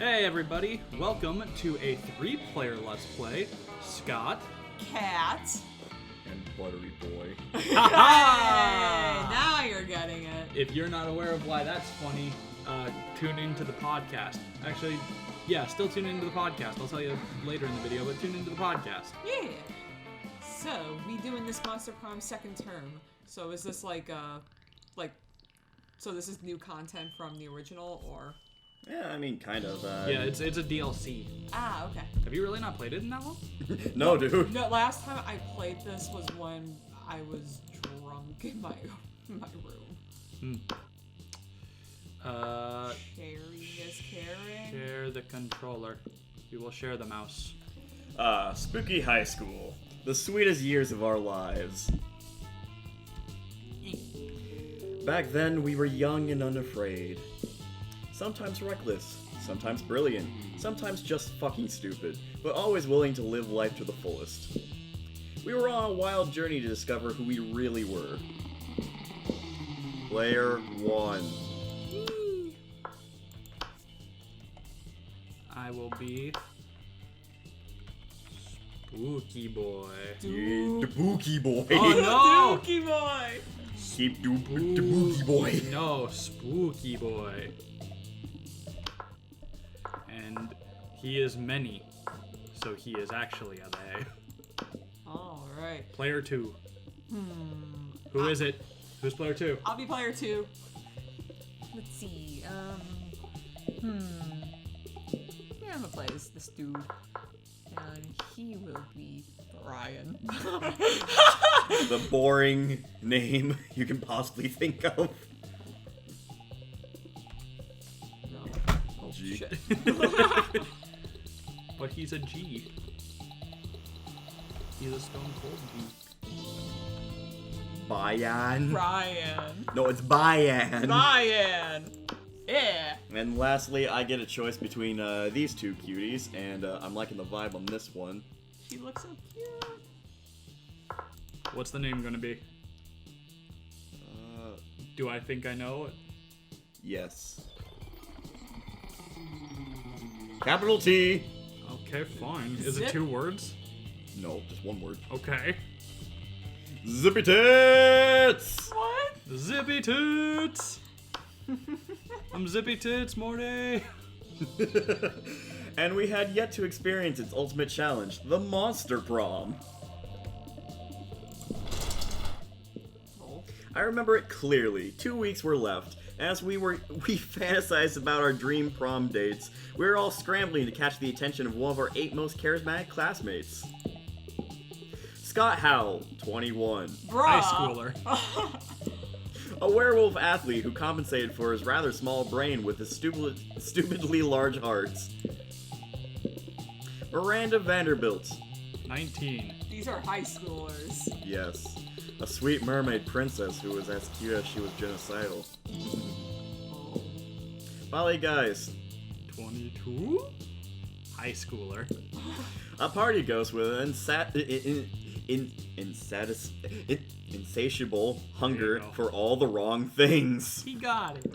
Hey everybody, welcome to a 3-player Let's Play. Scott. Cat. And Buttery Boy. Hey, now you're getting it. If you're not aware of why that's funny, tune into the podcast. Actually, yeah, still tune into the podcast. I'll tell you later in the video, but tune into the podcast. Yeah. So, we doing this Monster Prom second term. So is this so this is new content from the original, or? Yeah, I mean, kind of. Yeah, it's a DLC. Ah, okay. Have you really not played it in that long? No, dude. No, last time I played this was when I was drunk in my room. Sharing is caring. Share the controller. We will share the mouse. Spooky high school. The sweetest years of our lives. Back then, we were young and unafraid. Sometimes reckless, sometimes brilliant, sometimes just fucking stupid, but always willing to live life to the fullest. We were on a wild journey to discover who we really were. Player 1. I will be Spooky Boy. Yeah, the Bookie Boy. Oh no! Dookie boy! Keep doing the Bookie Boy. No, Spooky Boy. And he is many, so he is actually a they. Alright. Player 2. Who is it? Who's player 2? I'll be player 2. Let's see, yeah, I'm gonna play this dude. And he will be Brian. The boring name you can possibly think of. No. Oh, G. shit. But he's a G. He's a stone cold G. Bayan. Brian. No, it's Bayan. Brian. Yeah. And lastly, I get a choice between these two cuties, and I'm liking the vibe on this one. She looks so cute. What's the name gonna be? Do I think I know it? Yes. Capital T. Okay, fine. Is it Zip. 2 words? No, just one word. Okay. Zippy Tits! What? Zippy Tits! I'm Zippy Tits, Morty! And we had yet to experience its ultimate challenge, the Monster Prom. Oh. I remember it clearly. 2 weeks were left. As we fantasized about our dream prom dates, we were all scrambling to catch the attention of one of our 8 most charismatic classmates. Scott Howell, 21. Bruh. High schooler. A werewolf athlete who compensated for his rather small brain with his stupidly large hearts. Miranda Vanderbilt. 19. These are high schoolers. Yes. A sweet mermaid princess who was as cute as she was genocidal. Oh. Finally, guys. 22? High schooler. A party ghost with an insatiable hunger go. for all the wrong things. He got it.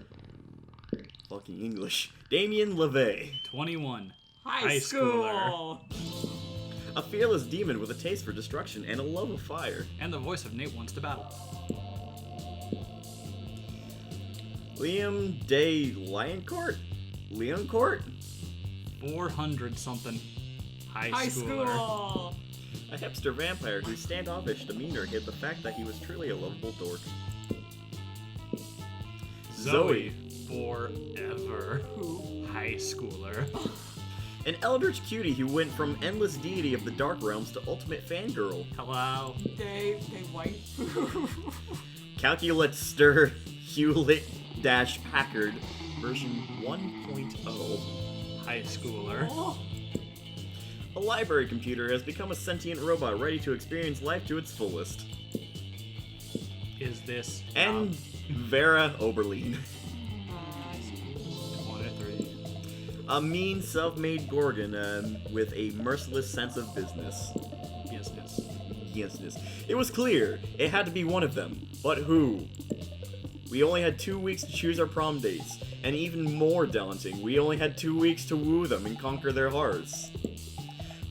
Fucking English. Damien LeVay. 21. High school. A fearless demon with a taste for destruction and a love of fire. And the voice of Nate Wants to Battle. Liam Day Lioncourt? 400 something. High High schooler. school. A hipster vampire whose standoffish demeanor hid the fact that he was truly a lovable dork. Zoe. Forever. Who? High schooler. An eldritch cutie who went from endless deity of the dark realms to ultimate fangirl. Hello. They white. Calculatster Hewlett-Packard version 1.0. High schooler. Oh. A library computer has become a sentient robot ready to experience life to its fullest. Is this And Vera Oberlin. 23? A mean, self-made Gorgon with a merciless sense of business. Yes. It was clear. It had to be one of them. But who? We only had 2 weeks to choose our prom dates, And even more daunting, we only had 2 weeks to woo them and conquer their hearts.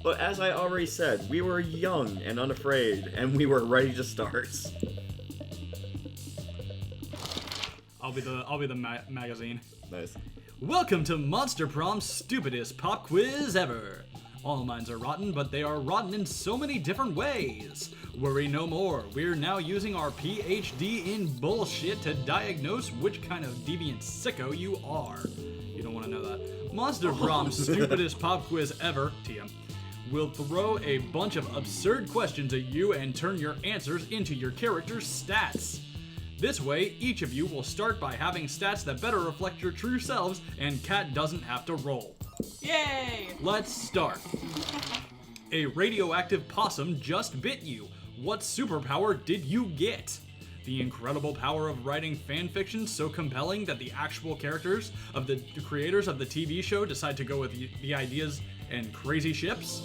But as I already said, we were young and unafraid, and we were ready to start. I'll be the magazine. Nice. Welcome to Monster Prom's stupidest pop quiz ever. All minds are rotten, but they are rotten in so many different ways. Worry no more, we're now using our PhD in bullshit to diagnose which kind of deviant sicko you are. You don't want to know that. Monster Prom's stupidest pop quiz ever, TM, will throw a bunch of absurd questions at you and turn your answers into your character's stats. This way, each of you will start by having stats that better reflect your true selves, and Kat doesn't have to roll. Yay! Let's start. A radioactive possum just bit you. What superpower did you get? The incredible power of writing fanfiction so compelling that the actual characters of the creators of the TV show decide to go with the ideas and crazy ships?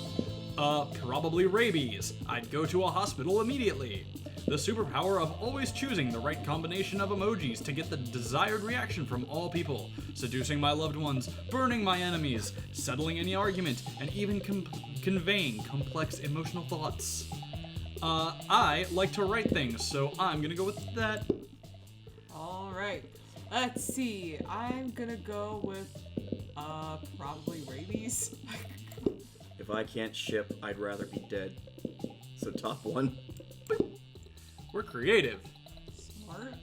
Probably rabies. I'd go to a hospital immediately. The superpower of always choosing the right combination of emojis to get the desired reaction from all people, seducing my loved ones, burning my enemies, settling any argument, and even conveying complex emotional thoughts. I like to write things, so I'm gonna go with that. Alright, let's see. I'm gonna go with, probably rabies. If I can't ship, I'd rather be dead. So top one. We're creative. Smart.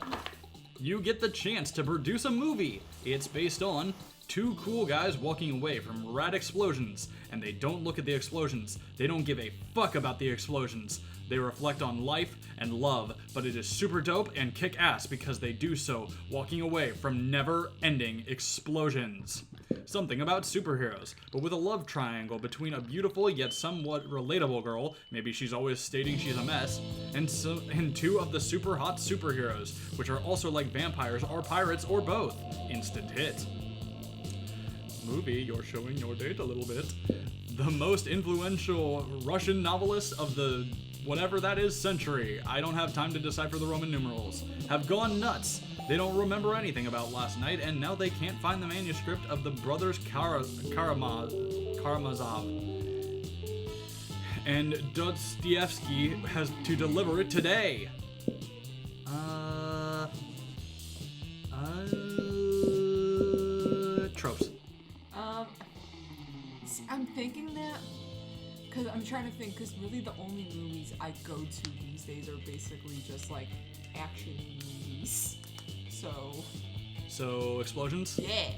You get the chance to produce a movie. It's based on two cool guys walking away from rad explosions, and they don't look at the explosions. They don't give a fuck about the explosions. They reflect on life and love, but it is super dope and kick ass because they do so walking away from never-ending explosions. Something about superheroes, but with a love triangle between a beautiful yet somewhat relatable girl, maybe she's always stating she's a mess, and two of the super hot superheroes, which are also like vampires or pirates or both. Instant hit. Movie, you're showing your date a little bit. The most influential Russian novelist of the whatever that is century, I don't have time to decipher the Roman numerals, have gone nuts. They don't remember anything about last night, and now they can't find the manuscript of the brothers Karamazov. And Dostoevsky has to deliver it today. Tropes. I'm thinking that, because I'm trying to think, because really the only movies I go to these days are basically just like action movies. So explosions? Yeah.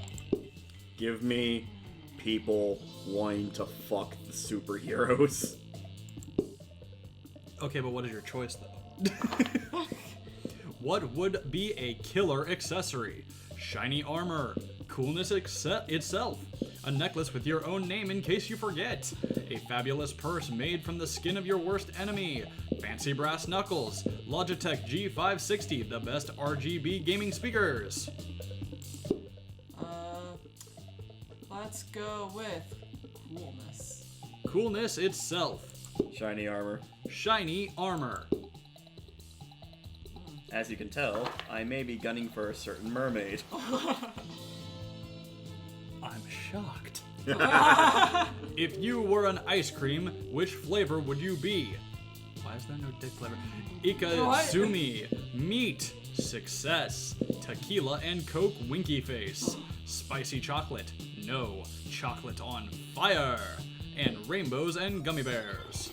Give me people wanting to fuck the superheroes. Okay, but what is your choice, though? What would be a killer accessory? Shiny armor, coolness itself, a necklace with your own name in case you forget, a fabulous purse made from the skin of your worst enemy, fancy brass knuckles, Logitech G560, the best RGB gaming speakers. Let's go with coolness. Coolness itself. Shiny armor. Shiny armor. As you can tell, I may be gunning for a certain mermaid. I'm shocked. If you were an ice cream, which flavor would you be? Why is there no dick flavor? Ikazumi, meat, success, tequila and Coke winky face, spicy chocolate, no, chocolate on fire, and rainbows and gummy bears.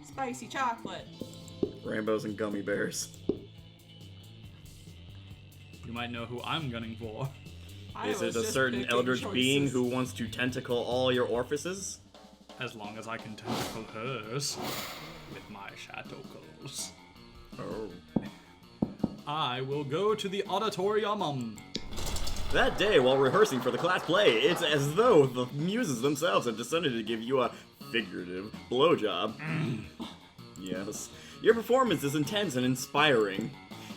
Spicy chocolate. Rainbows and gummy bears. You might know who I'm gunning for. Is it a certain eldritch being who wants to tentacle all your orifices? As long as I can tentacle hers with my shatocles. Oh. I will go to the auditorium. That day, while rehearsing for the class play, it's as though the muses themselves have decided to give you a figurative blowjob. Yes. Your performance is intense and inspiring.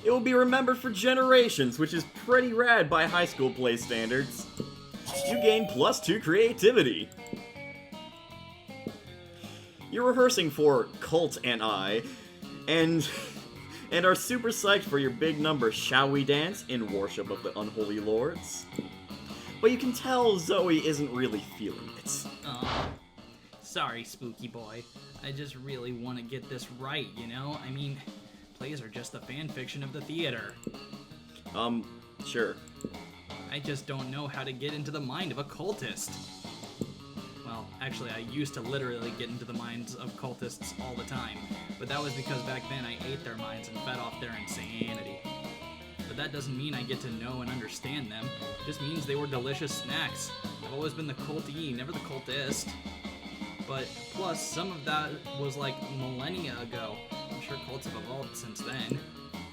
It will be remembered for generations, which is pretty rad by high school play standards. You gain +2 creativity. You're rehearsing for Cult and I, and and are super psyched for your big number Shall We Dance in worship of the unholy lords. But you can tell Zoe isn't really feeling it. Sorry, Spooky Boy. I just really want to get this right, you know? I mean, plays are just the fan fiction of the theater. Sure. I just don't know how to get into the mind of a cultist. Well, actually, I used to literally get into the minds of cultists all the time, but that was because back then I ate their minds and fed off their insanity. But that doesn't mean I get to know and understand them. It just means they were delicious snacks. I've always been the cultee, never the cultist. But plus, some of that was like millennia ago. I'm sure cults have evolved since then.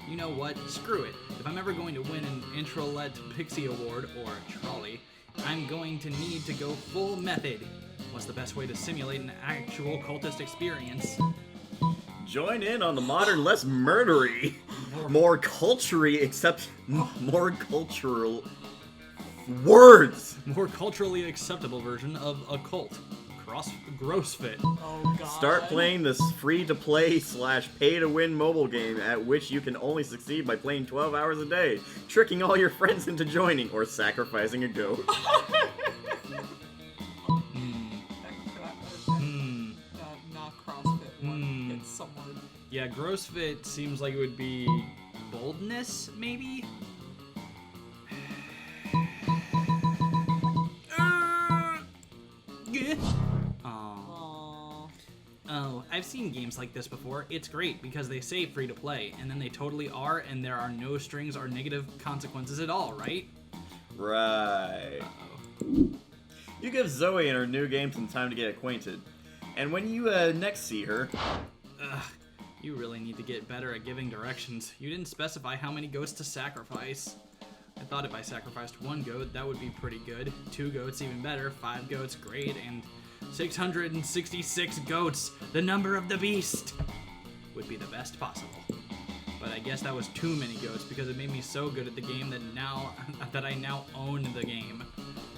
You know what? Screw it. If I'm ever going to win an Introlet Pixie Award, or a trolley, I'm going to need to go full method. What's the best way to simulate an actual cultist experience? Join in on the modern, less murdery, more culturally cultural words. More culturally acceptable version of a cult. Grossfit. Oh god. Start playing this free-to-play / pay-to-win mobile game at which you can only succeed by playing 12 hours a day, tricking all your friends into joining, or sacrificing a goat. Not CrossFit one. It's someone. Yeah, Grossfit seems like it would be boldness, maybe? Oh, I've seen games like this before. It's great because they say free to play, and then they totally are, and there are no strings or negative consequences at all, right? Right. Uh-oh. You give Zoe and her new game some time to get acquainted, and when you next see her... Ugh, you really need to get better at giving directions. You didn't specify how many goats to sacrifice. I thought if I sacrificed 1 goat, that would be pretty good. 2 goats, even better. 5 goats, great. And 666 goats, the number of the beast, would be the best possible. But I guess that was too many goats because it made me so good at the game that I now own the game.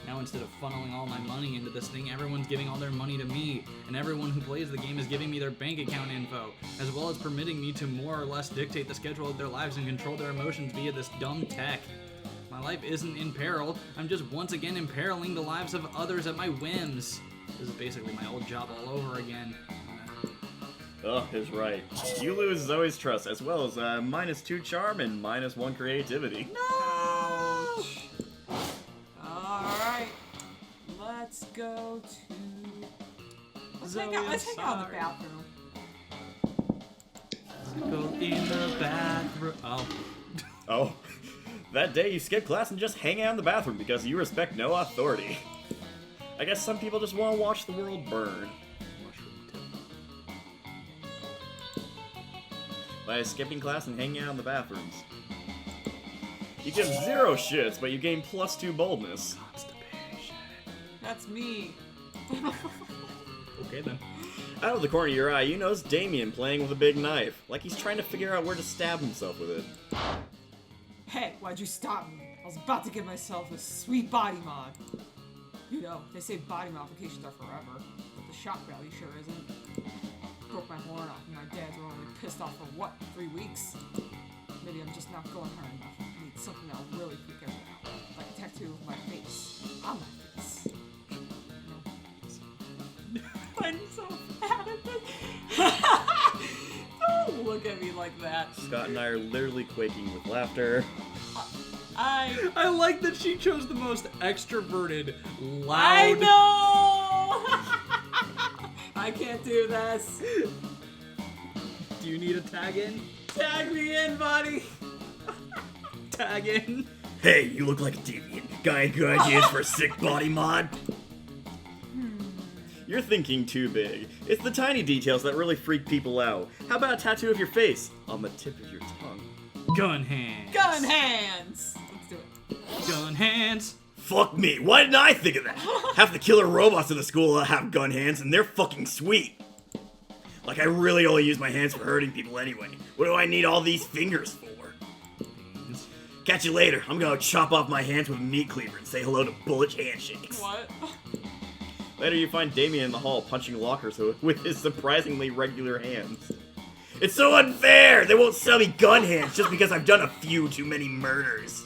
Now instead of funneling all my money into this thing, everyone's giving all their money to me, and everyone who plays the game is giving me their bank account info, as well as permitting me to more or less dictate the schedule of their lives and control their emotions via this dumb tech. My life isn't in peril, I'm just once again imperiling the lives of others at my whims. This is basically my old job all over again. Ugh, is right. You lose Zoe's trust, as well as -2 charm and -1 creativity. No! Alright. Let's go to... Let's hang out in the bathroom. Go in the bathroom. Oh. Oh. That day you skip class and just hang out in the bathroom because you respect no authority. I guess some people just want to watch the world burn. By skipping class and hanging out in the bathrooms. You give 0 shits, but you gain +2 boldness. Constipation. That's me. Okay then. Out of the corner of your eye, you notice Damien playing with a big knife, like he's trying to figure out where to stab himself with it. Hey, why'd you stop me? I was about to give myself a sweet body mod. You know, they say body modifications are forever, but the shock value sure isn't. Broke my horn off and my dads were only pissed off for what, 3 weeks? Maybe I'm just not going hard enough. I need something that'll really freak everyone out. Like a tattoo of my face. On my face. No. I'm so bad at this. Don't look at me like that. Scott and I are literally quaking with laughter. I like that she chose the most extroverted, loud... I know! I can't do this. Do you need a tag in? Tag me in, buddy. Tag in. Hey, you look like a deviant. Got any good ideas for a sick body mod? You're thinking too big. It's the tiny details that really freak people out. How about a tattoo of your face on the tip of your tongue? Gun hands. Gun hands. Let's do it. Gun hands. Fuck me, why didn't I think of that? Half the killer robots in the school have gun hands and they're fucking sweet. Like I really only use my hands for hurting people anyway. What do I need all these fingers for? Catch you later. I'm gonna chop off my hands with a meat cleaver and say hello to bullish handshakes. What? Later you find Damien in the hall punching lockers with his surprisingly regular hands. It's so unfair! They won't sell me gun hands just because I've done a few too many murders.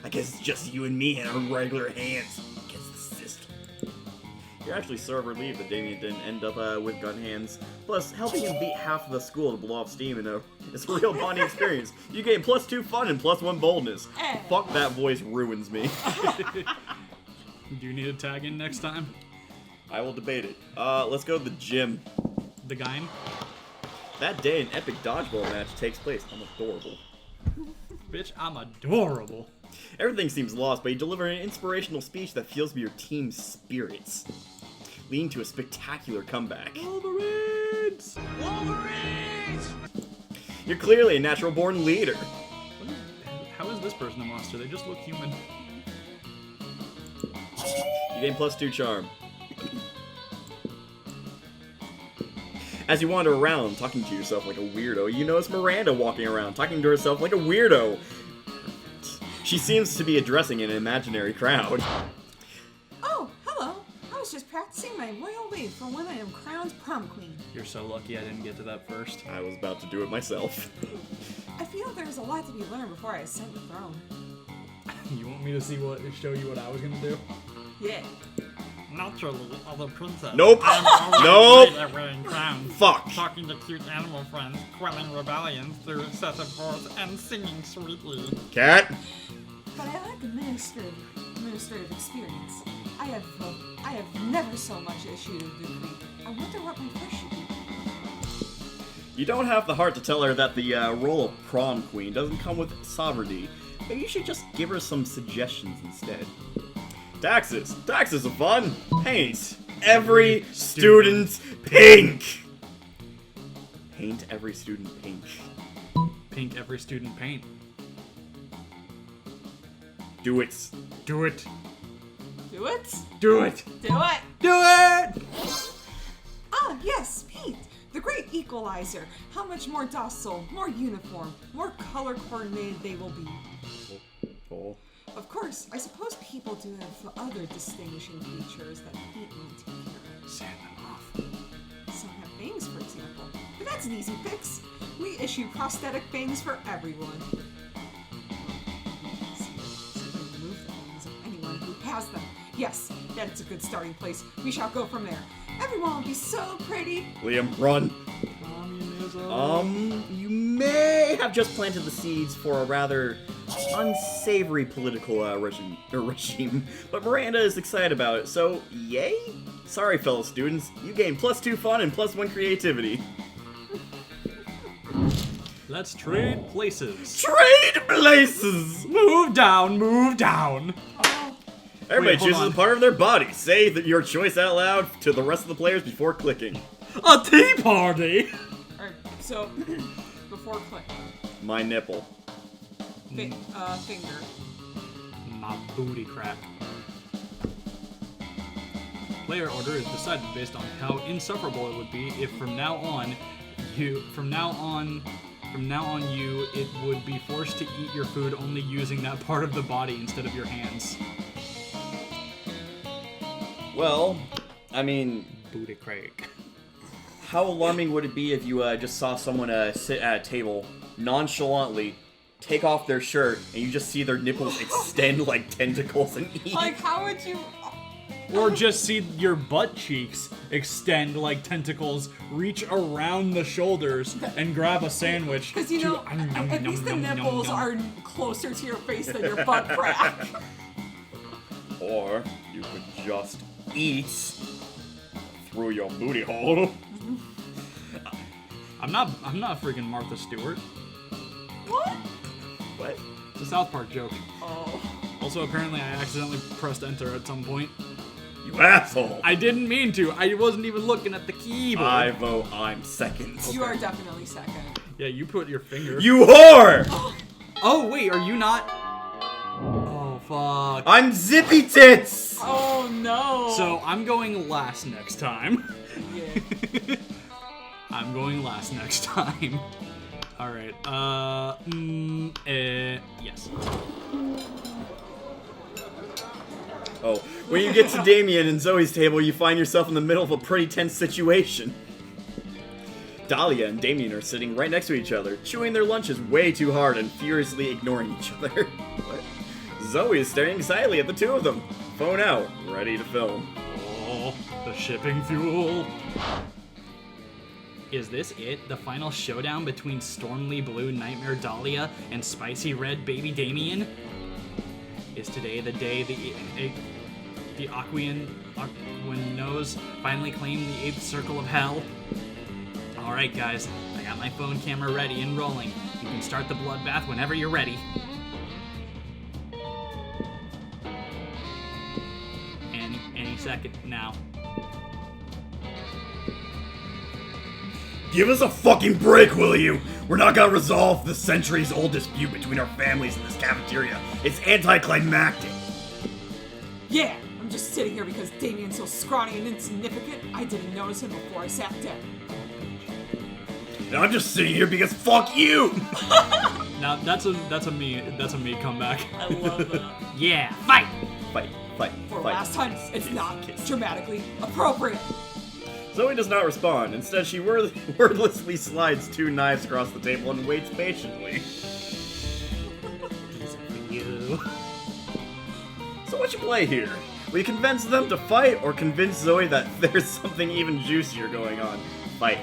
I guess it's just you and me and our regular hands against the system. You're actually so relieved that Damien didn't end up with gun hands. Plus, helping him beat half of the school to blow off steam, it's a real bonding experience. You gain +2 fun and +1 boldness. Fuck, that voice ruins me. Do you need a tag in next time? I will debate it. Let's go to the gym. The guy? That day, an epic dodgeball match takes place. I'm adorable. Bitch, I'm adorable. Everything seems lost, but you deliver an inspirational speech that fuels your team's spirits, leading to a spectacular comeback. Wolverines! Wolverines! You're clearly a natural-born leader. How is this person a monster? They just look human. You gain +2 charm. As you wander around, talking to yourself like a weirdo, you notice Miranda walking around, talking to herself like a weirdo. She seems to be addressing an imaginary crowd. Oh, hello. I was just practicing my royal wave for when I am crowned prom queen. You're so lucky I didn't get to that first. I was about to do it myself. I feel there's a lot to be learned before I ascend the throne. You want me to show you what I was gonna do? Yeah. Naturally, as a princess. Nope. I'm always Nope. great at wearing crowns. Fuck. Talking to cute animal friends, quelling rebellions through excessive force, and singing sweetly. Cat. But I lack administrative experience. I have never so much issued a decree. I wonder what my first should be. You don't have the heart to tell her that the role of prom queen doesn't come with sovereignty. Maybe you should just give her some suggestions instead. Taxes. Taxes are fun. Paint every student pink. Paint every student pink. Pink every student paint. Do it. Do it. Do it? Do it. Do it! Do it! Ah, yes, paint! The great equalizer. How much more docile, more uniform, more color coordinated they will be. Oh. Of course, I suppose people do have other distinguishing features that paint won't take care of. Sand them off. Some have bangs, for example. But that's an easy fix. We issue prosthetic bangs for everyone. Simply remove the bangs of anyone who has them. Yes, that's a good starting place. We shall go from there. Everyone will be so pretty. Liam, run. Communism. You may have just planted the seeds for a rather unsavory political regime, but Miranda is excited about it, so yay? Sorry, fellow students, you gain +2 fun and +1 creativity. Let's trade places. Trade places! Move down, move down. Oh, Everybody Wait, hold chooses on. a part of their body. Say your choice out loud to the rest of the players before clicking. A tea party. alright, so, before click. My nipple. Finger. My booty crack. Player order is decided based on how insufferable it would be if from now on you it would be forced to eat your food only using that part of the body instead of your hands. Well, I mean, Booty crack. how alarming would it be if you just saw someone sit at a table nonchalantly, take off their shirt, and you just see their nipples extend like tentacles and eat? Like, how would you... Or just see your butt cheeks extend like tentacles, reach around the shoulders, and grab a sandwich. Because, you know, at least the nipples are closer to your face than your butt crack. Or you could just eat through your booty hole. I'm not freaking Martha Stewart. What? What? It's a South Park joke. Oh. Also, apparently I accidentally pressed enter at some point. You asshole! I didn't mean to. I wasn't even looking at the keyboard. I vote I'm second. You are definitely second. Yeah, you put your finger. You whore! Oh, wait, are you not? Oh, fuck. I'm Zippy Tits! Oh, no. So, I'm going last next time. Yeah. I'm going last next time. Alright, yes. Oh, when you get to Damien and Zoe's table, you find yourself in the middle of a pretty tense situation. Dahlia and Damien are sitting right next to each other, chewing their lunches way too hard and furiously ignoring each other. What? Zoe is staring excitedly at the two of them. Phone out, ready to film. Oh, the shipping fuel. Is this it? The final showdown between Stormly Blue Nightmare Dahlia and Spicy Red Baby Damien? Is today the day the Aquan knows finally claimed the 8th circle of hell? Alright guys, I got my phone camera ready and rolling. You can start the bloodbath whenever you're ready. Any second now. Give us a fucking break, will you? We're not gonna resolve the centuries-old dispute between our families in this cafeteria. It's anticlimactic. Yeah, I'm just sitting here because Damien's so scrawny and insignificant, I didn't notice him before I sat down. And I'm just sitting here because fuck you! Now that's a me comeback. I love that. Yeah, fight! Fight. For last time, it's not dramatically appropriate. Zoe does not respond. Instead, she wordlessly slides 2 knives across the table and waits patiently. These are for you. So what you play here? Will you convince them to fight, or convince Zoe that there's something even juicier going on? Fight.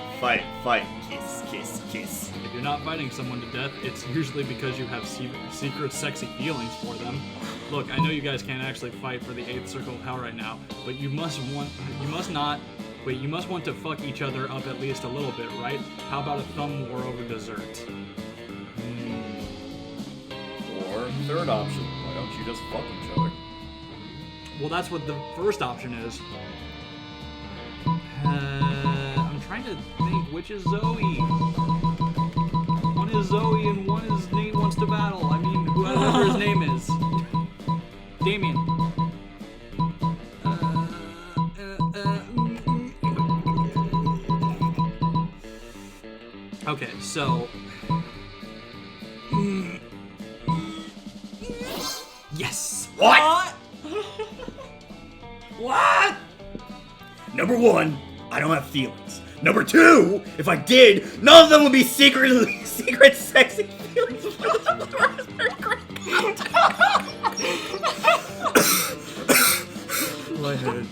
Kiss. If you're not fighting someone to death, it's usually because you have secret sexy feelings for them. Look, I know you guys can't actually fight for the 8th circle of hell right now, but you must want to fuck each other up at least a little bit, right? How about a thumb war over dessert? Or third option, why don't you just fuck each other? Well, that's what the first option is. I'm trying to think, which is Zoe? One is Zoe and one is Nate wants to battle. I mean, whoever his name is. Damien. Okay, so... Yes! What? What? Number 1, I don't have feelings. Number 2, if I did, none of them would be secret sexy feelings. Lightheaded.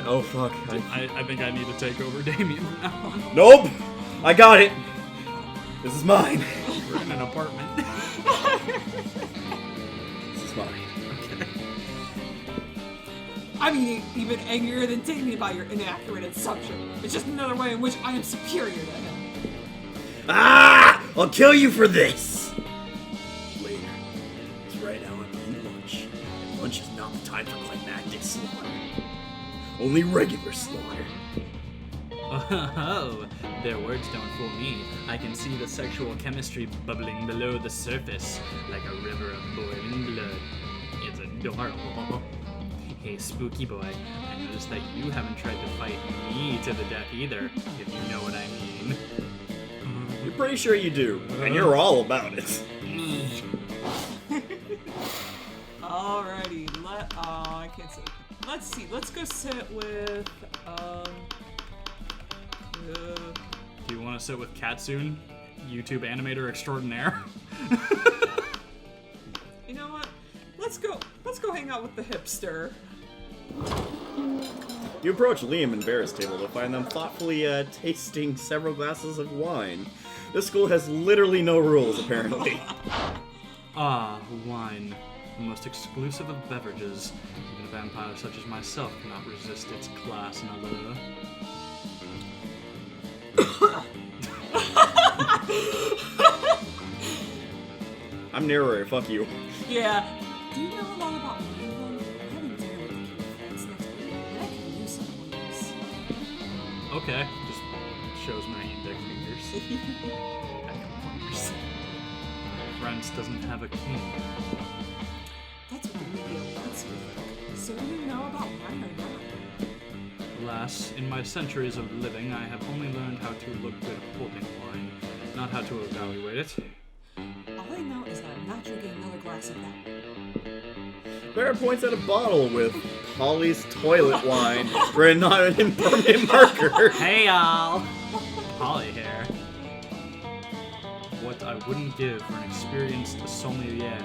Oh fuck. I think I need to take over Damien from now on. Nope. I got it. This is mine. We're in an apartment. This is mine. I'm even angrier than Damien about your inaccurate assumption. It's just another way in which I am superior to him. Ah! I'll kill you for this! Later. It's right now I'm eating lunch. And lunch is not the time for climactic slaughter. Only regular slaughter. Oh, their words don't fool me. I can see the sexual chemistry bubbling below the surface, like a river of boiling blood. It's adorable. Hey, spooky boy, I noticed that you haven't tried to fight me to the death either, if you know what I mean. You're pretty sure you do, and you're all about it. Alrighty, I can't say. Let's see, let's go sit with, Do you want to sit with Katsune, YouTube animator extraordinaire? you know what? Let's go hang out with the hipster. You approach Liam and Bear's table to find them thoughtfully tasting several glasses of wine. This school has literally no rules, apparently. Ah, wine. The most exclusive of beverages. Even a vampire such as myself cannot resist its class and allure. I'm narrator, fuck you. Yeah. Do you know a lot about Milo? I'm having dinner with a few friends next week, and I can use some wonders. Okay, just shows my index fingers. France doesn't have a king. That's what the movie wants me to. So do you know about wine or not? Alas, in my centuries of living, I have only learned how to look good holding wine, not how to evaluate it. All I know is that I'm not drinking another glass of that. Bear points at a bottle with Polly's toilet wine written on an impermanent marker. Hey y'all! Polly, wouldn't give for an experienced sommelier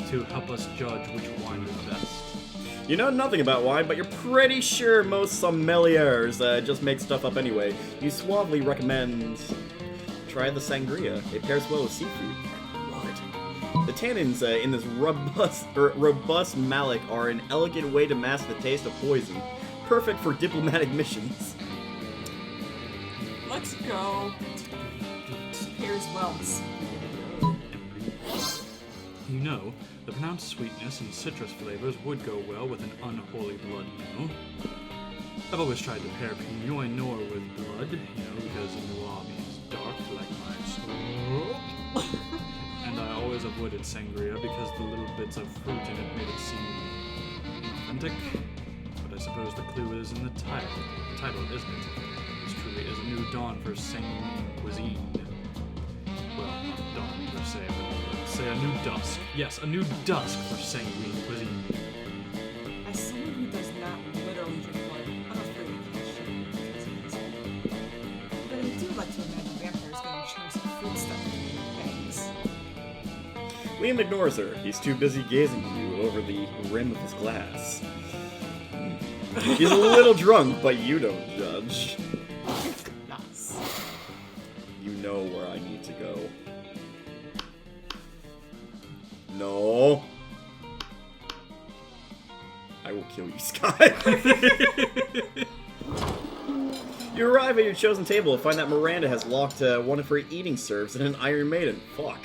to help us judge which wine is best. You know nothing about wine, but you're pretty sure most sommeliers just make stuff up anyway. You suavely recommend try the sangria. It pairs well with seafood. Love it. The tannins in this robust malic are an elegant way to mask the taste of poison. Perfect for diplomatic missions. Let's go. Pairs well. You know, the pronounced sweetness and citrus flavors would go well with an unholy blood meal. I've always tried to pair Pinot Noir with blood, because Noir means dark like my soul. And I always avoided sangria because the little bits of fruit in it made it seem authentic. But I suppose the clue is in the title. The title, isn't it? This truly is a new dawn for sanguine cuisine. Well, not dawn per se, but say a new dusk. Yes, a new dusk for sanguine cuisine. As someone who does not literally drink blood, I'm afraid of questioning disease. But I do like to imagine vampires getting chunks of fruit stuff in their fangs. Liam ignores her. He's too busy gazing at you over the rim of his glass. He's a little drunk, but you don't judge. Nice. You know where I need to go. No. I will kill you, Sky. You arrive at your chosen table and find that Miranda has locked one of her eating serves in an Iron Maiden. Fuck.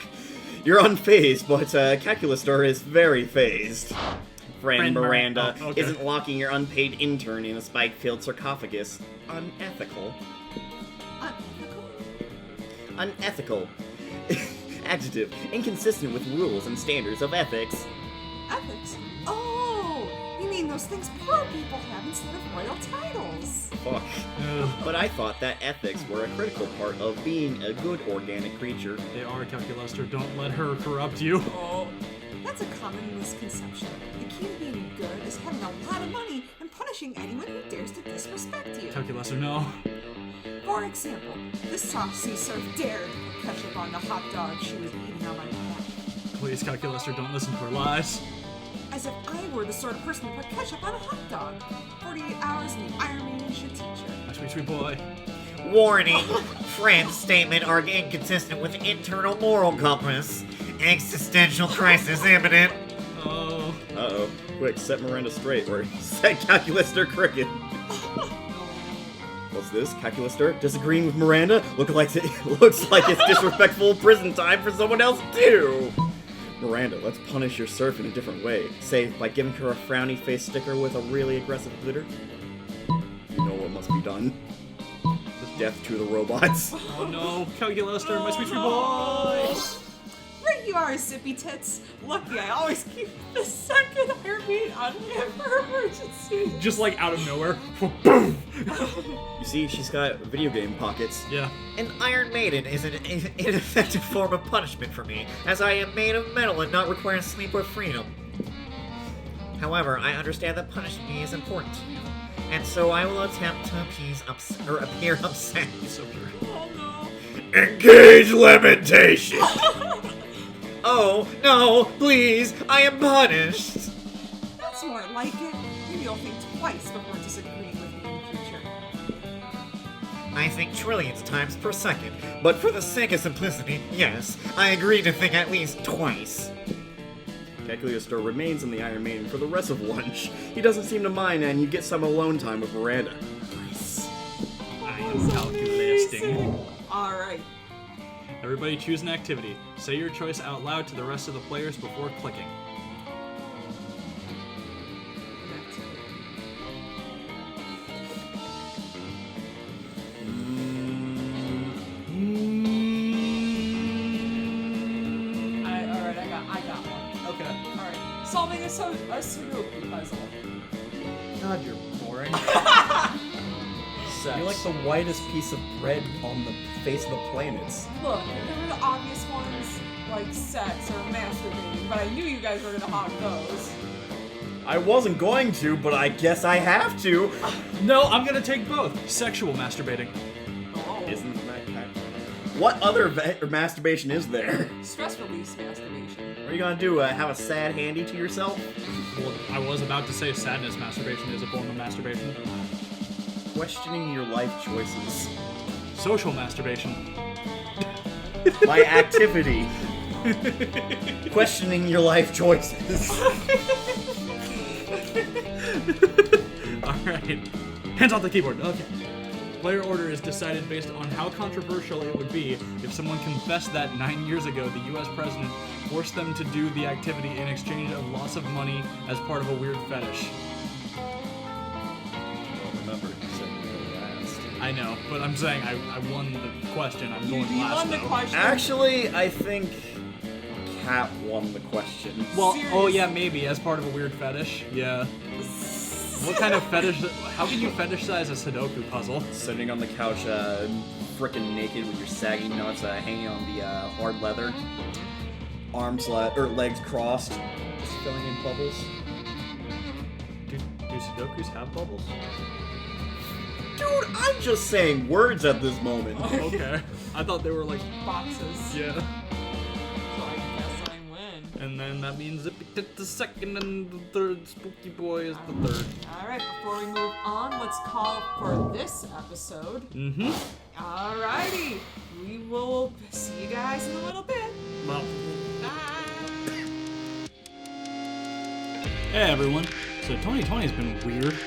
You're unfazed, but Calculistar is very phased. Friend Miranda isn't locking your unpaid intern in a spike-filled sarcophagus. Unethical. Unethical. Adjective. Inconsistent with rules and standards of ethics. Ethics? Oh! You mean those things poor people have instead of royal titles? Fuck. But I thought that ethics were a critical part of being a good organic creature. They are, Calculister. Don't let her corrupt you. Oh. That's a common misconception. The key to being good is having a lot of money and punishing anyone who dares to disrespect you. Calculister, no. For example, this saucy serf dared to put ketchup on the hot dog she was eating on my back. Please, Calculister, don't listen to her lies. As if I were the sort of person to put ketchup on a hot dog. 48 hours and the Iron Maiden should teach her. My sweet, sweet boy. Warning! Friend's statement are inconsistent with internal moral compass. Existential crisis imminent. Oh. Uh-oh. Quick, set Miranda straight, or set Calculister crooked. What's this, Calculister? Disagreeing with Miranda? Looks like it's disrespectful prison time for someone else too! Miranda, let's punish your serf in a different way. Say, by giving her a frowny face sticker with a really aggressive glitter. You know what must be done. Death to the robots. Oh no, Calculister, my sweet, sweet boy! Right you are, Zippy Tits. Lucky I always keep the second heartbeat on hand for emergency. Just like out of nowhere. You see, she's got video game pockets. Yeah. An Iron Maiden is an ineffective form of punishment for me, as I am made of metal and not require sleep or freedom. However, I understand that punishing me is important to you, and so I will attempt to appear upset. He's so pure. Oh no. Engage lamentation! Oh, no, please, I am punished! That's more like it. Maybe you'll think twice before disagreeing with me in the future. I think trillions times per second, but for the sake of simplicity, yes, I agree to think at least twice. Calculister remains in the Iron Maiden for the rest of lunch. He doesn't seem to mind, and you get some alone time with Miranda. Nice. I am calculating. Alright. Everybody choose an activity. Say your choice out loud to the rest of the players before clicking. I got one. Okay. Alright. Solving a Sudoku puzzle. God, you're boring. You're like the whitest piece of bread on the face of the planets. Look, there were the obvious ones, like sex or masturbating, but I knew you guys were gonna hog those. I wasn't going to, but I guess I have to. No, I'm gonna take both. Sexual masturbating. Oh. Isn't that kind What other masturbation is there? Stress release masturbation. What are you gonna do? Have a sad handy to yourself? Well, I was about to say sadness masturbation is a form of masturbation. Questioning your life choices. Social masturbation. My activity. Questioning your life choices. Alright. Hands off the keyboard. Okay. Player order is decided based on how controversial it would be if someone confessed that 9 years ago the US president forced them to do the activity in exchange of loss of money as part of a weird fetish. Remember, you said you were last. I know, but I'm saying I won the question. I'm going You last won the though. question. Actually, I think Cat won the question. Well, oh Serious. yeah, maybe as part of a weird fetish. Yeah. What kind of fetish? How can you fetishize a Sudoku puzzle? Sitting on the couch, frickin' naked with your saggy nuts hanging on the hard leather, legs crossed, just filling in bubbles. Do Sudokus have bubbles? Dude, I'm just saying words at this moment. Okay. I thought they were like, Boxes. yeah. So I guess I win. And then that means Zippy Tit the second and the third, Spooky Boy is the third. Alright, before we move on, let's call for this episode. Mm-hmm. Alrighty. We will see you guys in a little bit. Well, Bye. hey everyone. So 2020's been weird.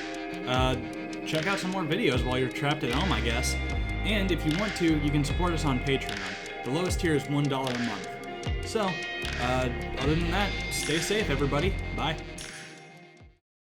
Check out some more videos while you're trapped at home, I guess. And if you want to, you can support us on Patreon. The lowest tier is $1 a month. So, other than that, stay safe, everybody. Bye.